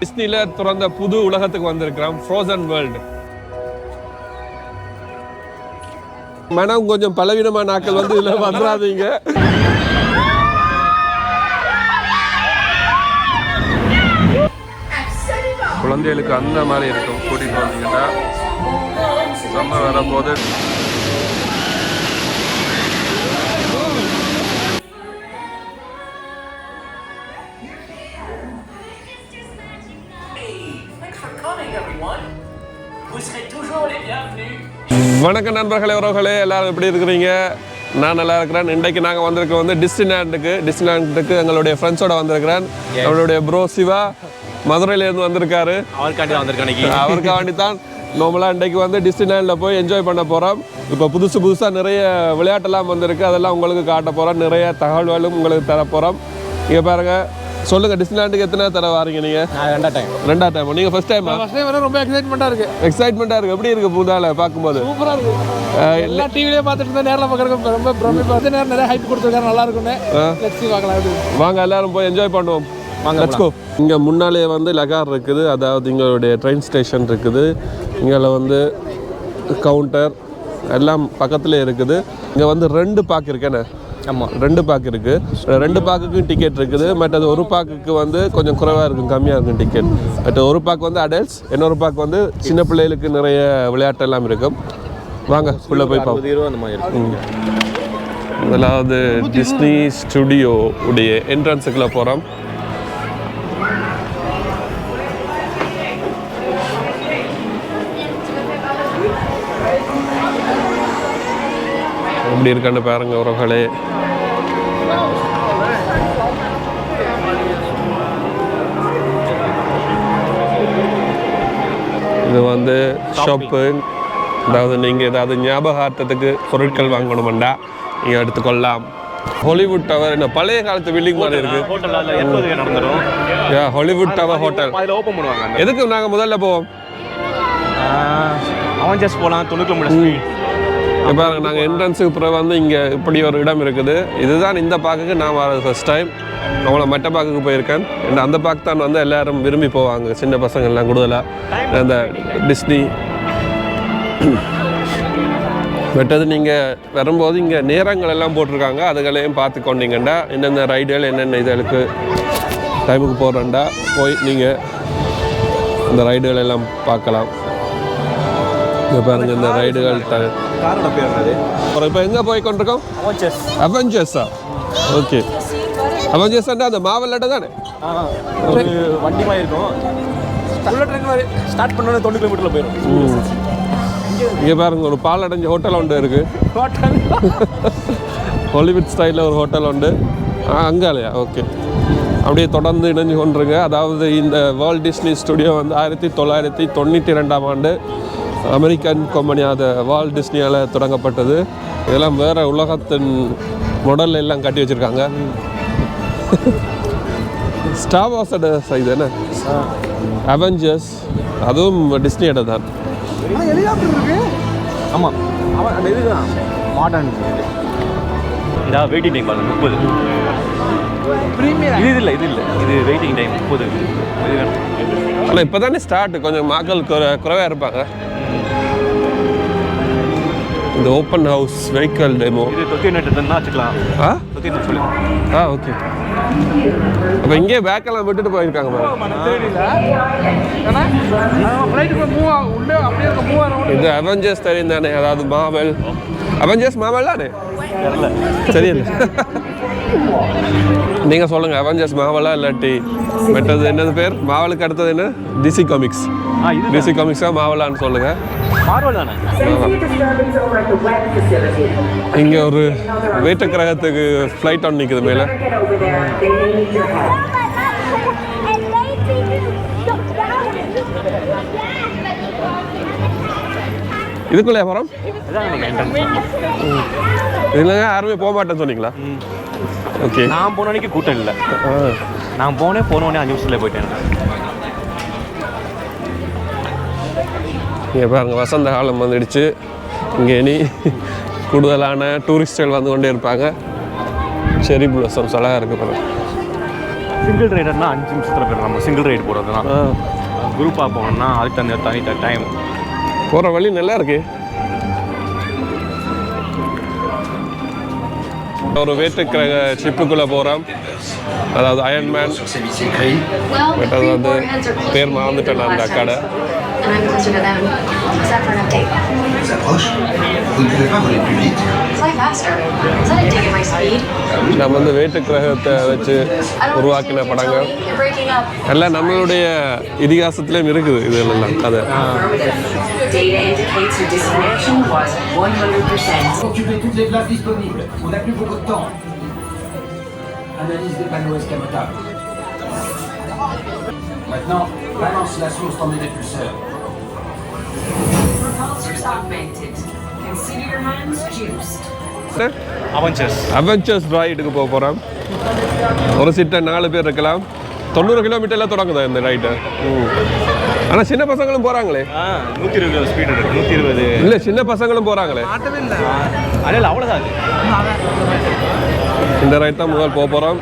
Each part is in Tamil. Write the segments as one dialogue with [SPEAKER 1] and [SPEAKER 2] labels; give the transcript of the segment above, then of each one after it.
[SPEAKER 1] டிஸ்னில திறந்த புது உலகத்துக்கு வந்திருக்கிறோம், ஃப்ரோசன் வேர்ல்டு. மனம் கொஞ்சம் பலவீனமான ஆட்கள் வந்து இதுல வந்துடாதீங்க. குழந்தைகளுக்கு அந்த மாதிரி இருக்கும், கூட்டிட்டு வந்தீங்கன்னா நம்ம வரும்போது வணக்கம் நண்பர்களே, உறவுகளே, எல்லாரும் எப்படி இருக்கிறீங்க? நான் நல்லா இருக்கிறேன். இன்றைக்கு நாங்கள் வந்திருக்கோம் வந்து டிஸ்னிலேண்டுக்கு எங்களுடைய ஃப்ரெண்ட்ஸோட வந்திருக்கிறேன். அவருடைய ப்ரோ சிவா மதுரையிலேருந்து வந்திருக்காரு. அவருக்காண்டி தான் நார்மலாக இன்றைக்கு வந்து டிஸ்னிலேண்டில் போய் என்ஜாய் பண்ண போகிறோம். இப்போ புதுசாக நிறைய விளையாட்டெல்லாம் வந்திருக்கு, அதெல்லாம் உங்களுக்கு காட்ட போகிறோம். நிறைய தகவல்களும் உங்களுக்கு தர போகிறோம். இங்கே பாருங்கள், சொல்லுங்க, டிஸ்னிலேண்டுக்கு எத்தனை தடவை வாரீங்க நீங்க? ரெண்டாவது டைம். நீங்க ஃபர்ஸ்ட் டைம்?
[SPEAKER 2] ஃபர்ஸ்ட் டைம் வர ரொம்ப எக்ஸைட்மெண்டா இருக்கு.
[SPEAKER 1] எப்படி இருக்கு புதால பாக்கும்போது?
[SPEAKER 2] சூப்பரா இருக்கு. எல்லா டிவிலயே பார்த்துட்டு இருந்தா நேர்ல பார்க்கறதுக்கு ரொம்ப பிரமிப்பா இருக்கு. நேரம் நிறைய ஹைப் கொடுத்திருக்காங்க, நல்லா இருக்குன்னு. லெட்ஸ் see பார்க்கலாம்.
[SPEAKER 1] வாங்க எல்லாரும் போய் என்ஜாய் பண்ணுவோம். Let's go. இங்க முன்னாலே வந்து லகார் இருக்குது, அதாவது இங்களுடைய ட்ரெயின் ஸ்டேஷன் இருக்குது. இங்கல வந்து கவுண்டர் எல்லாம் பக்கத்துல இருக்குது. இங்க வந்து 2 பார்க் இருக்குன்னு. ஆமாம், 2 பார்க் இருக்குது. 2 பார்க்குக்கும் டிக்கெட் இருக்குது. மற்றது ஒரு பார்க்குக்கு வந்து கொஞ்சம் குறைவாக இருக்கும், கம்மியாக இருக்கும் டிக்கெட். பட் ஒரு பார்க் வந்து அடல்ட்ஸ், இன்னொரு பார்க் வந்து சின்ன பிள்ளைகளுக்கு நிறைய விளையாட்டு எல்லாம் இருக்கும். வாங்க உள்ளே போய் பார்ப்போம். அதாவது டிஸ்னி ஸ்டுடியோ உடைய என்ட்ரன்ஸுக்குள்ளே போகிறோம். எப்படி இருக்கான்னு பாருங்க உறவுகளே. இது வந்து ஷாப்பு, அதாவது நீங்கள் ஏதாவது ஞாபகார்த்தத்துக்கு பொருட்கள் வாங்கணுமெண்டா நீங்கள் எடுத்துக்கொள்ளலாம். ஹாலிவுட் டவர் என்ன பழைய காலத்து பில்டிங் மாதிரி இருக்கு. ஹாலிவுட் டவர் ஹோட்டல் எதுக்கு நாங்கள் முதல்ல போவோம்?
[SPEAKER 3] அவெஞ்சர்ஸ் போகலாம், 90
[SPEAKER 1] இப்போ நாங்கள் என்ட்ரன்ஸுக்கு பிறகு வந்து இங்கே இப்படி ஒரு இடம் இருக்குது. இதுதான் இந்த பார்க்குக்கு நான் வர ஃபர்ஸ்ட் டைம். அவங்கள மற்ற பார்க்குக்கு போயிருக்கேன். அந்த பார்க் தான் வந்து எல்லோரும் விரும்பி போவாங்க, சின்ன பசங்கள்லாம் கூடுதலாக. அந்த டிஸ்னி மற்றது நீங்கள் வரும்போது இங்கே நேரங்கள் எல்லாம் போட்டிருக்காங்க, அதுகளையும் பார்த்து கொண்டீங்கண்டா என்னென்ன ரைடுகள் என்னென்ன இதுகளுக்கு டைமுக்கு போகிறோண்டா போய் நீங்கள் அந்த ரைடுகள் எல்லாம் பார்க்கலாம். இங்கே பாருங்கள், இந்த ரைடுகள் இப்போ எங்கே போய் கொண்டிருக்கோம்? அவெஞ்சர்ஸா? ஓகே, அவெஞ்சர்ஸ்னா அந்த மாவல்லாட்ட தானே
[SPEAKER 3] வண்டி மாதிரி இருக்கும். ஸ்டார்ட் பண்ணோன்னே 90 கிலோமீட்டரில் போயிடும்.
[SPEAKER 1] இங்கே பாருங்க, ஒரு பால் அடைஞ்ச ஹோட்டல் ஒன்று இருக்குது. ஹாலிவுட் ஸ்டைலில் ஒரு ஹோட்டல் உண்டு. அங்காலையா? ஓகே, அப்படியே தொடர்ந்து இணைஞ்சு கொண்டிருங்க. அதாவது இந்த வேர்ல்ட் டிஸ்னி ஸ்டுடியோ வந்து 1992ஆம் ஆண்டு அமெரிக்கன் கம்பெனியாத வால்ட் டிஸ்னியால் தொடங்கப்பட்டது. இதெல்லாம் வேறு உலகத்தின் மாடல் எல்லாம் கட்டி வச்சுருக்காங்க. ஸ்டார் வார்ஸோட சைஸ் என்ன, அவெஞ்சர்ஸ் அதுவும் டிஸ்னியோட தான்.
[SPEAKER 3] ஆமாம், அந்த இதுதான் மாடர்ன். இதா வெயிட்டிங் டைம் 30. இது இல்லை இது வெயிட்டிங் டைம் 30. இது வேணும்.
[SPEAKER 1] ஆனால் இப்போ தானே ஸ்டார்ட், கொஞ்சம் மக்கள் குறைவாக இருப்பாங்க. இந்த ஓப்பன் ஹவுஸ் வெஹிக்கல் டெமோ
[SPEAKER 3] இது 99 வச்சுக்கலாம். 99 சொல்லு.
[SPEAKER 1] ஓகே. அப்போ இங்கே பேக்கெல்லாம் விட்டுட்டு போயிருக்காங்க. இது அவெஞ்சர்ஸ் தெரியும் தானே, அதாவது மாவல். அவெஞ்சர்ஸ் மாவல் தானே? தெரியல. நீங்கள் சொல்லுங்கள், அவெஞ்சர்ஸ் மாவலா இல்லாட்டி மற்றது என்னது பேர்? மாவலுக்கு அடுத்தது என்ன? DC comics. டிசி காமிக்ஸாக மாவலான்னு சொல்லுங்கள். இங்கே ஒரு வேற்று கிரகத்துக்கு ஃப்ளைட் ஒன்று நிற்குது மேலே. இதுக்குள்ளே போகிறோம். இல்லைங்க, யாருமே போக மாட்டேன்னு சொன்னீங்களா? ஓகே,
[SPEAKER 3] நான் போன அன்றைக்கி கூட்டம் இல்லை. நான் போனோடனே 5 நிமிஷத்தில் போயிட்டேன்.
[SPEAKER 1] இங்கே பாருங்க, வசந்த காலம் வந்துடுச்சு. இங்கே இனி கூடுதலான டூரிஸ்டுகள் வந்து கொண்டே இருப்பாங்க. செரி பிளாசம்ஸ் அழகாக இருக்குது பாருங்க.
[SPEAKER 3] சிங்கிள் ரைடர்னா 5 நிமிஷத்தில் போயிடும். நம்ம சிங்கிள் ரைடு போகிறதுனா குரூப்பாக போகணும்னா அதுக்கு தனி டைம்.
[SPEAKER 1] போகிற வழி நல்லா இருக்கு. ஒரு வேற்றுக்கிரக ஷிப்புக்குள்ளே போகிறோம். அதாவது அயன்மேன். அது வந்து பேர் மறந்துட்டேன் அந்த கடை.
[SPEAKER 4] And I'm closer to them. Is that for an update?
[SPEAKER 5] Ils approchent. Vous ne pouvez pas voler plus vite.
[SPEAKER 4] Fly faster. Is that a dig at my speed?
[SPEAKER 1] நம்ம வந்து வேற்றுக்கிரகத்தை வச்சு உருவாக்கின படங்கள்
[SPEAKER 4] You're breaking up.
[SPEAKER 1] எல்லாம் நம்மளுடைய இதிகாசத்துலேயும் இருக்குது. இது எல்லாம் கதை.
[SPEAKER 4] Data indicates your disconnection was 100%.
[SPEAKER 6] Occuper toutes les places disponibles. On n'a plus beaucoup de temps. Analyse des panneaux escamotables. Maintenant, balance la source dans mes répulseurs.
[SPEAKER 4] Repulsors augmented. Consider your hands juiced.
[SPEAKER 1] Avengers ரைடுக்கு போக போகிறோம். ஒரு சீட்டை 4 பேர் இருக்கலாம். 90 கிலோமீட்டரில் தொடங்குதா இந்த ரைடு. ஆனால் சின்ன பசங்களும் போகிறாங்களே.
[SPEAKER 3] 120 ஸ்பீடு இருக்குது. 120
[SPEAKER 1] இல்லை, சின்ன பசங்களும் போகிறாங்களே.
[SPEAKER 3] அதில் அவ்வளோதான்.
[SPEAKER 1] இந்த ரைட் தான் முதல் போக போகிறோம்.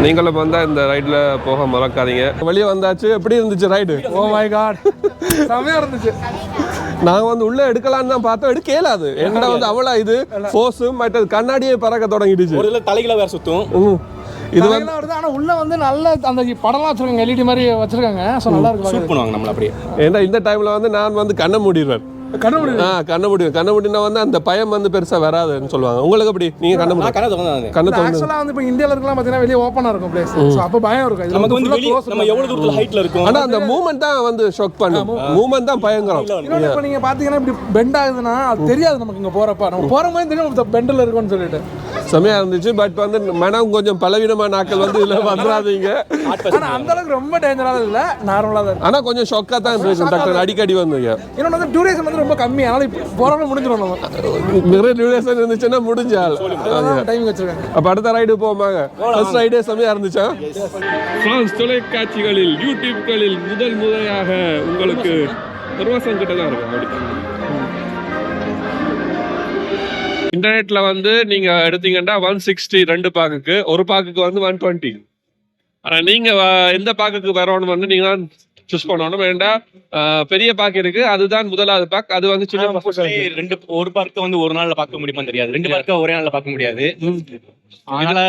[SPEAKER 1] நீங்களும் வந்தால் இந்த ரைடில் போக மறக்காதீங்க. வெளியே வந்தாச்சு. எப்படி இருந்துச்சு ரைடு?
[SPEAKER 2] ஓ மை காட், செமையா இருந்துச்சு.
[SPEAKER 1] நாங்கள் வந்து உள்ளே எடுக்கலான்னு தான் பார்த்தோம். எடுக்க இயலாது. என்னடா வந்து அவ்வளோ இது ஃபோர்ஸும் மற்றது கண்ணாடியே பறக்க தொடங்கிடுச்சு.
[SPEAKER 3] ஒரு இதில் தலைகளை வேறு சுற்றும்.
[SPEAKER 1] இது
[SPEAKER 2] தலையெல்லாம் வருது. ஆனா உள்ள வந்து நல்ல அந்த படம்லாம் வச்சிருக்காங்க, எல்இடி மாதிரி வச்சிருக்காங்க. ஸோ நல்லா இருக்கு.
[SPEAKER 3] ஷூட் பண்ணுவாங்க நம்மள அப்படியே.
[SPEAKER 1] ஏன்னா இந்த டைமில் வந்து நான் வந்து கண்ணை மூடிடுவேன். கண்ணை மூடினா வந்து அந்த பயம் வந்து பெருசா வராதுன்னு சொல்லுவாங்க. உங்களுக்கு எப்படி? நீங்க கண்ணை
[SPEAKER 2] ஆக்சுவலா வந்து இப்போ இந்தியால இருக்கலாம் பார்த்தீங்கன்னா வெளியே ஓப்பனா இருக்கும் பிளேஸ். ஸோ அப்போ பயம் இருக்கும்.
[SPEAKER 3] நமக்கு வந்து நம்ம எவ்வளவு தூரத்துல ஹைட்ல இருக்கும்.
[SPEAKER 1] ஆனா அந்த மூவ்மெண்ட் தான் வந்து ஷாக் பண்ணும். மூவ்மெண்ட் தான் பயங்கரம்.
[SPEAKER 2] இன்னொன்று இப்போ நீங்க பாத்தீங்கன்னா இப்படி பெண்ட் ஆகுதுன்னா அது தெரியாது நமக்கு. இங்க போறப்ப நம்ம போற மாதிரி தெரியும் பெண்டில் இருக்கும்னு சொல்லிட்டு
[SPEAKER 1] செமையா இருந்துச்சு. பட் வந்து மனம் கொஞ்சம் பலவீனமான ஆட்கள் வந்து இதுல வந்துடாதீங்க.
[SPEAKER 2] ஆனா அந்த அளவுக்கு ரொம்ப டேஞ்சராக இல்லை, நார்மலா தான்.
[SPEAKER 1] ஆனா கொஞ்சம் ஷாக்கா தான் இருந்துச்சு. டாக்டர் அடிக்கடி வந்தீங்க.
[SPEAKER 2] இன்னொன்று வந்து டியூரேஷன் வந்து ரொம்ப கம்மி. அதனால இப்போ போறவங்க முடிஞ்சிடும். நம்ம
[SPEAKER 1] நிறைய டியூரேஷன் இருந்துச்சுன்னா முடிஞ்சால்
[SPEAKER 2] டைம் வச்சிருக்காங்க.
[SPEAKER 1] அப்ப அடுத்த ரைடு போமாங்க. ஃபர்ஸ்ட் ரைடே செமையா இருந்துச்சா? பிரான்ஸ் தொலைக்காட்சிகளில் யூடியூப்களில் முதலாக உங்களுக்கு பிரவாசம் கிட்ட தான் இருக்கும். இன்டர்நெட்ல வந்து நீங்க எடுத்தீங்கன்னா 160 2 பாக்குக்கு, ஒரு பாக்குக்கு வந்து 120. ஆனா நீங்க எந்த பாக்குக்கு வரணும் வந்து நீங்க தான் சூஸ் பண்ணணும். வேண்டாம், பெரிய பாக்கு இருக்கு, அதுதான் முதலாவது பாக். அது வந்து சின்ன
[SPEAKER 3] ஒரு பார்க்க வந்து ஒரு நாள்ல பார்க்க முடியுமா தெரியாது. 2 பார்க்க ஒரே நாள்ல பார்க்க முடியாது. அதனால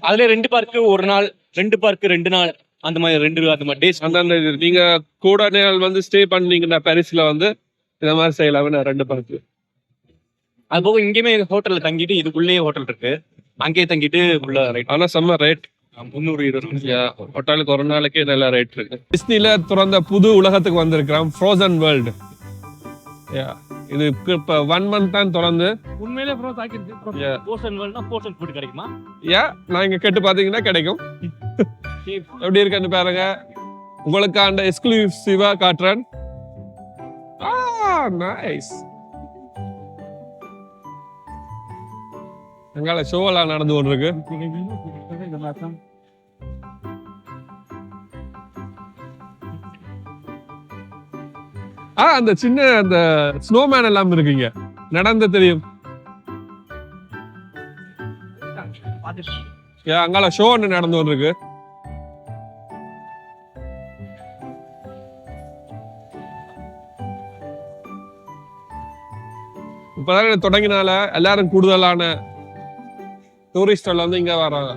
[SPEAKER 3] அதுல 2 பார்க்கு ஒரு நாள், 2 பார்க்கு 2 நாள், அந்த மாதிரி டேஸ்.
[SPEAKER 1] அந்த நீங்க கூட நாள் வந்து ஸ்டே பண்ணீங்கன்னா பாரிஸ்ல வந்து இந்த மாதிரி செய்யலாம். 2 பார்க்கு.
[SPEAKER 3] அது போக இங்கேயுமே ஹோட்டல்ல தங்கிட்டு, இதுக்குள்ளேயே ஹோட்டல் இருக்கு, அங்கேயே தங்கிட்டு உள்ள ரைட்.
[SPEAKER 1] ஆனா செம்ம ரேட்.
[SPEAKER 3] 320
[SPEAKER 1] ஹோட்டலுக்கு ஒரு நாளைக்கு நல்ல ரேட் இருக்கு. டிஸ்னில திறந்த புது உலகத்துக்கு வந்திருக்கிறோம், ஃப்ரோசன் வேர்ல்டு. இது இப்ப 1 month தான் திறந்து.
[SPEAKER 3] உண்மையிலே ப்ரோ தாக்கிடுச்சு. போர்ஷன் வேர்ல்ட்னா போர்ஷன் ஃபுட் கிடைக்குமா?
[SPEAKER 1] நான் இங்க கேட்டு பாத்தீங்கன்னா கிடைக்கும். எப்படி இருக்குன்னு பாருங்க. உங்களுக்கு அந்த எக்ஸ்க்ளூசிவா காட்டுறேன். நைஸ். எங்கால ஷோவெல்லாம் நடந்து கொண்டு இருக்கு. அந்த சின்ன அந்த ஸ்னோமேன் எல்லாம் இருக்குங்க, நடந்து தெரியும். அங்கால ஷோ ஒன்று நடந்து கொண்டு இருக்கு. இப்பதான் தொடங்கினால எல்லாரும் கூடுதலான டூரிஸ்ட் வந்து இங்க வராங்க.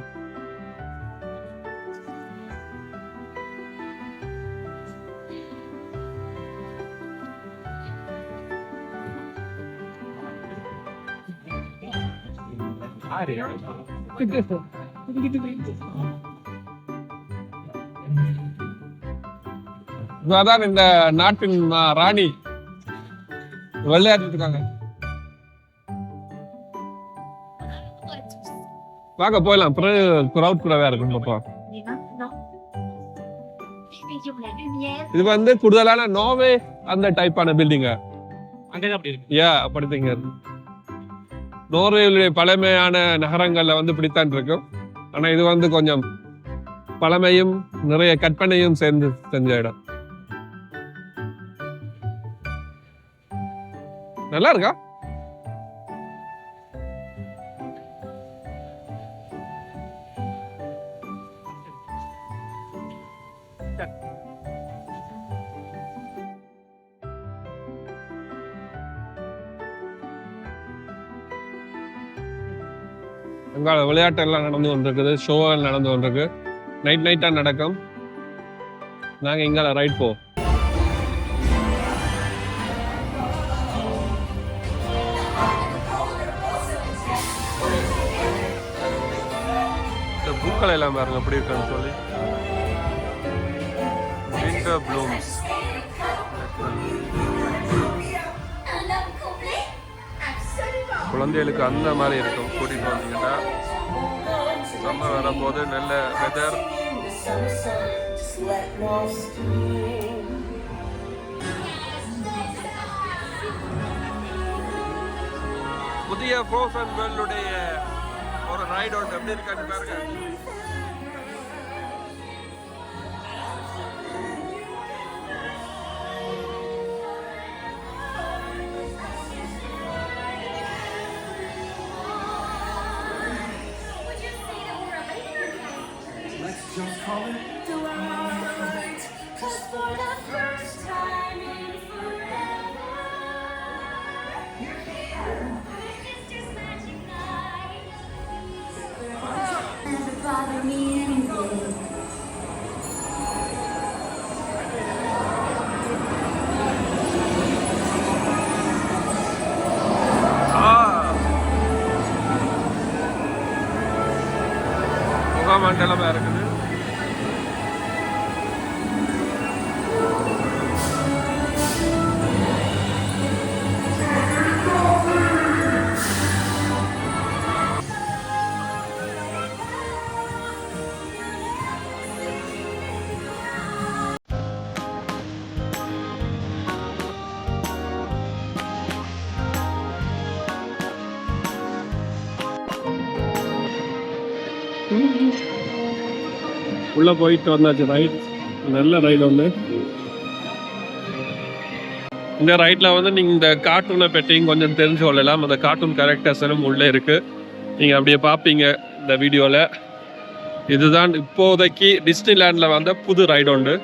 [SPEAKER 1] அதான் இந்த நாட்டின் ராணி விளையாடிட்டு இருக்காங்க. வாங்க போயிடலாம். கிரவுட் கூடவே இருக்கும். இது வந்து கூடுதலான நோர்வே அந்த டைப்பான பில்டிங்
[SPEAKER 3] அங்கதான் அப்படி இருக்கு.
[SPEAKER 1] அப்படித்தீங்க. நோர்வேலுடைய பழமையான நகரங்கள்ல வந்து இப்படித்தான் இருக்கும். ஆனா இது வந்து கொஞ்சம் பழமையும் நிறைய கற்பனையும் சேர்ந்து செஞ்ச இடம். நல்லா இருக்கா? எங்களோட விளையாட்டு எல்லாம் நடந்து கொண்டிருக்குது, ஷோவெல்லாம் நடந்து கொண்டிருக்கு. நைட்டாக நடக்கும். நாங்கள் இங்கே ரைட் போவோம். இந்த பூக்கள் எல்லாம் பாருங்க எப்படி இருக்குன்னு சொல்லி. Winter blooms. குழந்தைகளுக்கு அந்த மாதிரி இருக்கும். கூட்டிகிட்டு வந்தீங்கன்னா சம்மர் வரும்போது நல்ல வெதர். புதிய ஃப்ரோசன் வேர்ல்டுடைய ஒரு ரைட் ஒன்று எப்படி இருக்கான்னு பாருங்க.
[SPEAKER 6] Just call it
[SPEAKER 4] Delight, 'cause for the first time in forever, it's just magic night. Never bother me anyway.
[SPEAKER 1] மண்டலமாக இருக்குது. உள்ளே போயிட்டு வந்தாச்சு. ரைட், நல்ல ரைடு ஒன்று. இந்த ரைட்டில் வந்து நீங்கள் இந்த கார்ட்டூனை பற்றியும் கொஞ்சம் தெரிஞ்சு கொள்ளலாம். அந்த கார்ட்டூன் கேரக்டர்ஸும் உள்ளே இருக்குது. நீங்கள் அப்படியே பார்ப்பீங்க இந்த வீடியோவில். இதுதான் இப்போதைக்கு டிஸ்னிலேண்டில் வந்த புது ரைடு உண்டு.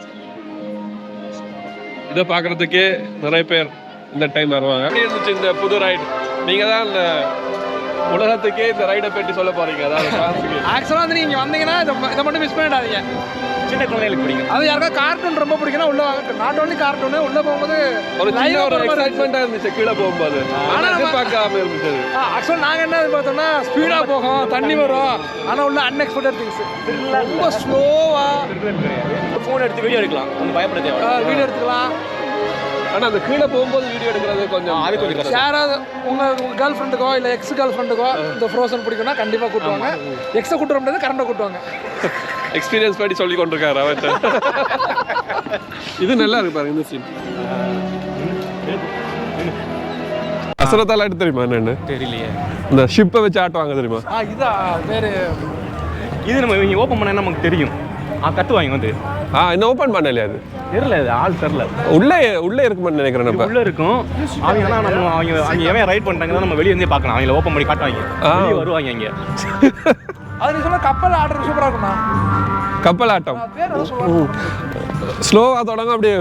[SPEAKER 1] இதை பார்க்குறதுக்கே நிறைய பேர் இந்த டைம் வருவாங்க. எப்படி இருந்துச்சு இந்த புது ரைடு? நீங்கள் தான் இந்த உலகத்துக்கே இந்த ரைடை பற்றி சொல்ல போறீங்க. அதாவது
[SPEAKER 2] ஆக்சுவலாக வந்து நீங்கள் வந்தீங்கன்னா இதை மட்டும் மிஸ் பண்ணிடாதீங்க.
[SPEAKER 3] சின்ன குழந்தைகளுக்கு பிடிக்கும்.
[SPEAKER 2] அது யாருக்கா கார்ட்டூன் ரொம்ப பிடிக்குன்னா உள்ள வாங்க. நாட் ஓன்லி கார்ட்டூனு, உள்ள போகும்போது
[SPEAKER 1] ஒரு சின்ன ஒரு எக்ஸைட்மெண்ட்டாக இருந்துச்சு கீழே போகும்போது. ஆனால் எதிர்பார்க்காம இருந்துச்சு.
[SPEAKER 2] ஆக்சுவலாக நாங்கள் என்ன பார்த்தோம்னா ஸ்பீடாக போகும், தண்ணி வரும். ஆனால் உள்ள அன்எக்ஸ்பெக்டட் திங்ஸ் ரொம்ப ஸ்லோவாக.
[SPEAKER 3] ஃபோன் எடுத்து வீடியோ எடுக்கலாம், ஒன்றும் பயப்பட தேவை.
[SPEAKER 2] வீடியோ எடுத்துக்கலாம்.
[SPEAKER 1] ஆனால் அந்த கீழே போகும்போது வீடியோ எடுக்கிறது கொஞ்சம் அது கொஞ்சம்
[SPEAKER 2] யாராவது உங்கள் கேர்ள் ஃப்ரெண்டுக்கோ இல்லை எக்ஸ் கேர்ள் ஃப்ரெண்டுக்கோ இந்த ஃப்ரோசன் பிடிக்கும்னா கண்டிப்பாக கூட்டுவாங்க. எக்ஸை கூட்டுற முடியாது, கரண்டை கூட்டுவாங்க.
[SPEAKER 1] எக்ஸ்பீரியன்ஸ் படி சொல்லி கொண்டிருக்காரு அவர்கிட்ட. இது நல்லா இருக்கு பாருங்க இந்த சீன். அசரத்தால் ஆட்டு தெரியுமா என்னன்னு
[SPEAKER 3] தெரியலையே.
[SPEAKER 1] இந்த ஷிப்பை வச்சு ஆட்டுவாங்க தெரியுமா?
[SPEAKER 2] இதா பேர்
[SPEAKER 3] இது நம்ம இங்கே ஓப்பன் பண்ணா நமக்கு தெரியும். கட்டுவாங்க வந்து.
[SPEAKER 1] இன்னும் ஓப்பன் பண்ணலையா? அது
[SPEAKER 3] தெரியல, அது ஆள் தெரியல.
[SPEAKER 1] உள்ளே இருக்குமான்னு நினைக்கிறேன்.
[SPEAKER 3] உள்ள இருக்கும். அவங்க நம்ம அவங்க எவன் ரைட் பண்ணிட்டாங்க நம்ம வெளியே இருந்தே பார்க்கலாம். அவங்கள ஓப்பன் பண்ணி காட்டுவாங்க, வருவாங்க இங்கே.
[SPEAKER 2] அது நீ சொல்ல கப்பல் ஆடுறது சூப்பராக இருக்குமா?
[SPEAKER 1] கப்பல் ஆட்டம் ஸ்லோவாக தொடங்க அப்படியே.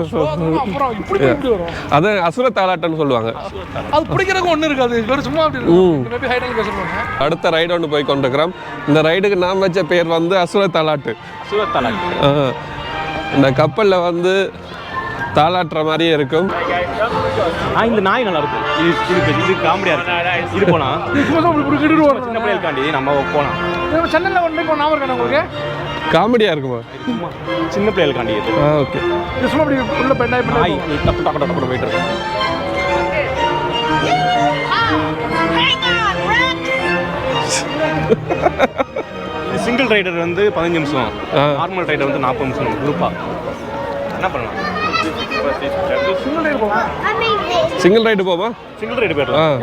[SPEAKER 2] அப்புறம் இப்படி வரும்.
[SPEAKER 1] அது அசுர தாலாட்டம்னு சொல்லுவாங்க.
[SPEAKER 2] அது பிடிக்கிறதுக்கு ஒன்றும் இருக்காது, சும்மா அப்படி ஹைடல் பேசுவாங்க.
[SPEAKER 1] அடுத்த ரைடு ஒன்று போய் கொண்டிருக்கிறோம். இந்த ரைடுக்கு நாம் வச்ச பேர் வந்து அசுர தாலாட்டு. இந்த கப்பலில் வந்து தாளாட்டுற மாதிரியே இருக்கும்.
[SPEAKER 3] இந்த நாய் நல்லா இருக்கும். இது காமெடியா இருக்கு. இது போலாம் சின்ன பிள்ளைகளுக்காண்டி நம்ம போலாம்.
[SPEAKER 2] சென்னையில் ஒன்று இப்போ ஞாபகம் இருக்கா உங்களுக்கு?
[SPEAKER 1] காமெடியா இருக்குமா?
[SPEAKER 3] சின்ன பிள்ளைகளுக்காண்டி இது.
[SPEAKER 1] ஓகே.
[SPEAKER 2] இது சும்மா அப்படி உள்ள பெண்டாய்
[SPEAKER 3] நாய் தப்பு டக்கு டக்கு போயிட்டு இருக்கு. இது சிங்கிள் ரைடர் வந்து 15 நிமிஷம், நார்மல் ரைடர் வந்து 40 நிமிஷம் குரூப்பா. என்ன பண்ணலாம்?
[SPEAKER 1] சிங்கிள் ரைடு போமா?
[SPEAKER 3] சிங்கிள் ரைடு போயிடலாம்.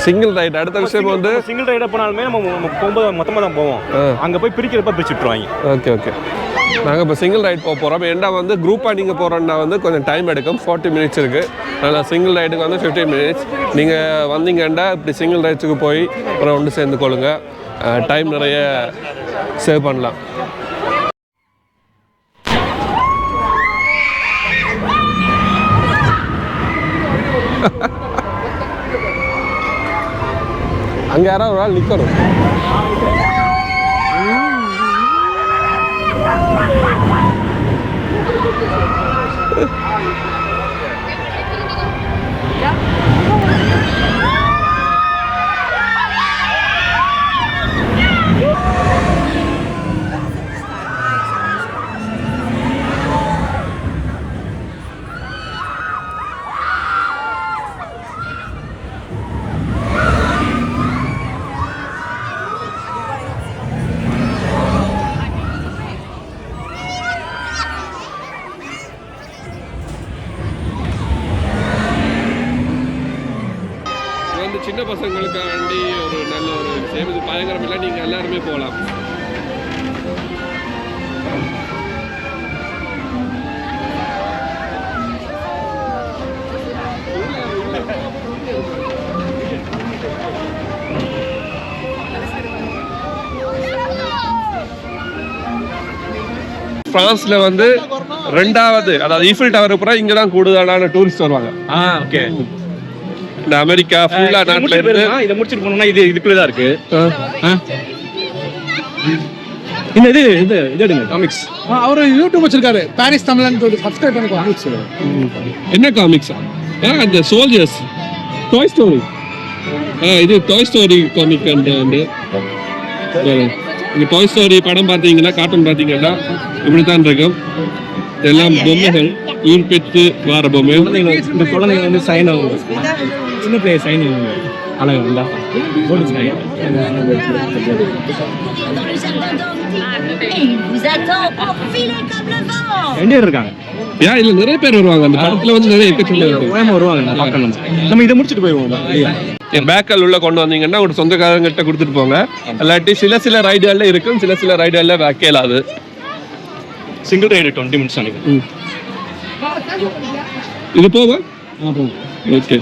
[SPEAKER 1] Single ride. அடுத்த விஷயம் வந்து
[SPEAKER 3] சிங்கிள் ரைடு போனாலுமே நம்ம போகும்போது மொத்தமாக தான் போவோம். அங்கே போய் பிரிக்கிறப்ப பிரிச்சு விட்டுருவாங்க.
[SPEAKER 1] Okay okay. நாங்கள் இப்போ சிங்கிள் ரைடு போக போகிறோம். ஏன்னா வந்து குரூப்பாக நீங்கள் போகிறோன்னா வந்து கொஞ்சம் டைம் எடுக்கும். 40 மினிட்ஸ் இருக்குது. அதனால் சிங்கிள் ரைடுக்கு வந்து 15 மினிட்ஸ். நீங்கள் வந்தீங்கன்னா இப்படி சிங்கிள் ரைட்ஸுக்கு போய் ஒரு ஒன்று சேர்ந்து கொள்ளுங்க. டைம் நிறைய சேவ் பண்ணலாம். அங்கே யாராவது ஒரு ஆள் நிற்கணும். சின்ன பசங்களுக்காண்டி ஒரு நல்ல ஒரு சேமித்து பயங்கரம் இல்லை, நீங்கள் எல்லாருமே போகலாம். பிரான்ஸ்ல வந்து ரெண்டாவது, அதாவது ஈஃபில் டவர் அப்புறம் இங்கே தான் கூடுதலான டூரிஸ்ட் வருவாங்க.
[SPEAKER 3] ஓகே.
[SPEAKER 1] இந்த அமெரிக்கா ஃபுல்லா நாட்டுல இருந்து
[SPEAKER 3] இதை முடிச்சிட்டு போனோம்னா இதுக்குள்ள தான் இருக்கு. இந்த இது எடுங்க காமிக்ஸ்.
[SPEAKER 2] அவர் யூடியூப் வச்சிருக்காரு பாரிஸ் தமிழன், சப்ஸ்கிரைப் பண்ணிக்கோ.
[SPEAKER 1] என்ன காமிக்ஸா? அந்த சோல்ஜர்ஸ் டாய் ஸ்டோரி. இது டாய் ஸ்டோரி காமிக். அந்த இங்க டாய் ஸ்டோரி படம் பார்த்தீங்கன்னா, கார்ட்டூன் பார்த்தீங்கன்னா இப்படித்தான் இருக்கும். இதெல்லாம் பொம்மைகள், ஊர் பெற்று வார பொம்மை.
[SPEAKER 3] இந்த குழந்தைங்க வந்து சைன் ஆகும், சின்ன பிள்ளைய சைன் அழகா இருந்தா இருக்காங்க.
[SPEAKER 1] ஏன் இல்ல நிறைய பேர் வருவாங்க அந்த படத்துல வந்து நிறைய
[SPEAKER 3] வருவாங்க. நம்ம இதை முடிச்சுட்டு போயிடுவோம்.
[SPEAKER 1] என் பேக்கல் உள்ள கொண்டு வந்தீங்கன்னா ஒரு சொந்தக்காரங்கிட்ட கொடுத்துட்டு போங்க. இல்லாட்டி சில ரைடுகள்ல இருக்கும், சில ரைடுகள்ல வைக்கலாது.
[SPEAKER 3] சிங்கிள் ரைடு 20 minutes நினைக்கிறேன்.
[SPEAKER 1] இது போவா? ஓகே.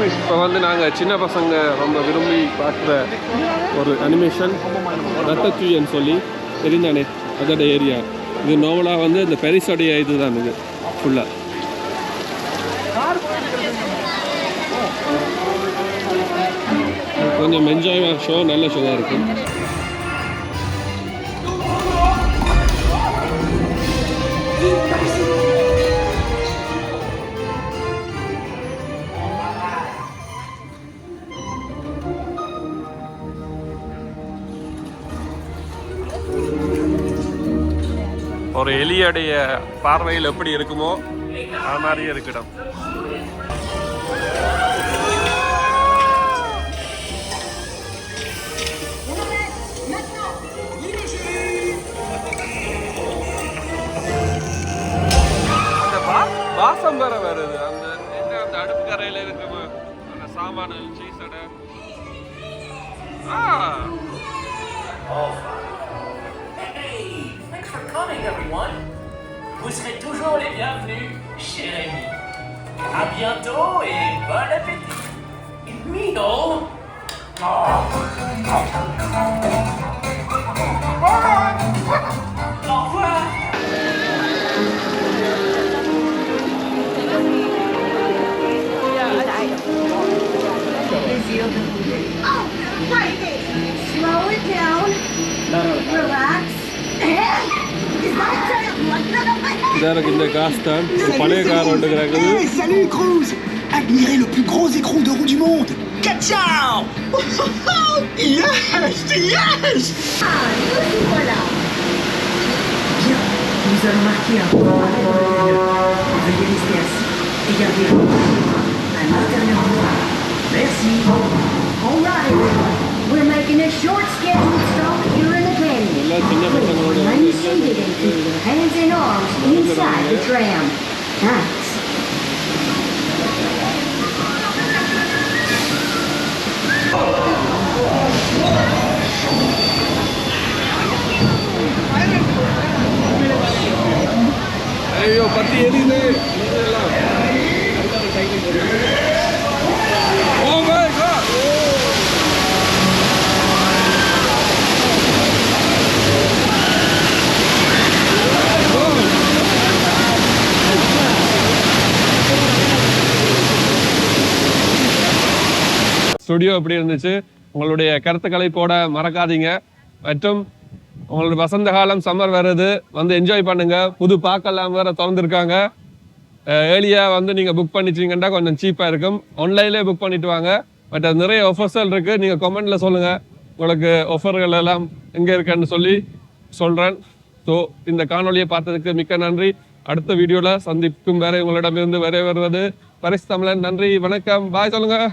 [SPEAKER 1] இப்போ வந்து நாங்கள் சின்ன பசங்க ரொம்ப விரும்பி பார்க்குற ஒரு அனிமேஷன் ரத்தத்தூயன்னு சொல்லி தெரிந்தானே, அதோட ஏரியா இது. நோவலாக வந்து இந்த பெரிஸோடைய இதுதான் இது ஃபுல்லாக. கொஞ்சம் என்ஜாய் ஷோ, நல்ல ஷோவாக இருக்கும். ஒரு எலியுடைய பார்வையில் எப்படி இருக்குமோ அது மாதிரியே இருக்கிடும். அந்த வாசம் வேற வருது. அந்த என்ன அந்த அடுப்பு கரையில இருக்கும் அந்த சாமான சீசடை.
[SPEAKER 7] Everyone, vous serez toujours les bienvenus chez Rémi. À bientôt et bon appétit. Mino. Au revoir.
[SPEAKER 8] Oh, right. Slow it down. Relax.
[SPEAKER 1] இந்த காசு தான் பழைய கார் ஒன்று கிடக்குது.
[SPEAKER 9] Salut Cruz! Admirez le plus gros écrou de roue du monde! Ciao! Yes! Yes!
[SPEAKER 8] Ah, nous voilà. Bien, nous allons marquer un point à veuillez rester assis et garder le à l'intérieur du bar. Merci. All right, everyone. We're making a short scheduled stop here in the canyon.
[SPEAKER 1] எல்லாம் சின்ன பசங்களோட
[SPEAKER 10] seated and keep your hands and arms inside the tram. Thanks.
[SPEAKER 1] ஐயோ பத்தி எரியுது Oh my God! ஸ்டுடியோ எப்படி இருந்துச்சு, உங்களுடைய கருத்துக்களை போட மறக்காதீங்க. மற்றும் உங்களுடைய வசந்த காலம் சம்மர் வருது, வந்து என்ஜாய் பண்ணுங்க. புது பார்க்கலாம் வேற திறந்துருக்காங்க. ஏர்லியாக வந்து நீங்கள் புக் பண்ணிச்சிங்கன்னா கொஞ்சம் சீப்பாக இருக்கும். ஆன்லைன்லேயே புக் பண்ணிட்டு வாங்க. பட் அது நிறைய ஆஃபர்ஸல் இருக்குது. நீங்கள் கமெண்ட்டில் சொல்லுங்கள் உங்களுக்கு ஆஃபர்கள் எல்லாம் எங்கே இருக்குன்னு சொல்கிறேன். ஸோ இந்த காணொலியை பார்த்ததுக்கு மிக்க நன்றி. அடுத்த வீடியோவில் சந்திக்கும் வரை உங்களிடமிருந்து வருவது பரிசு தமிழன். நன்றி, வணக்கம், பாய் சொல்லுங்கள்.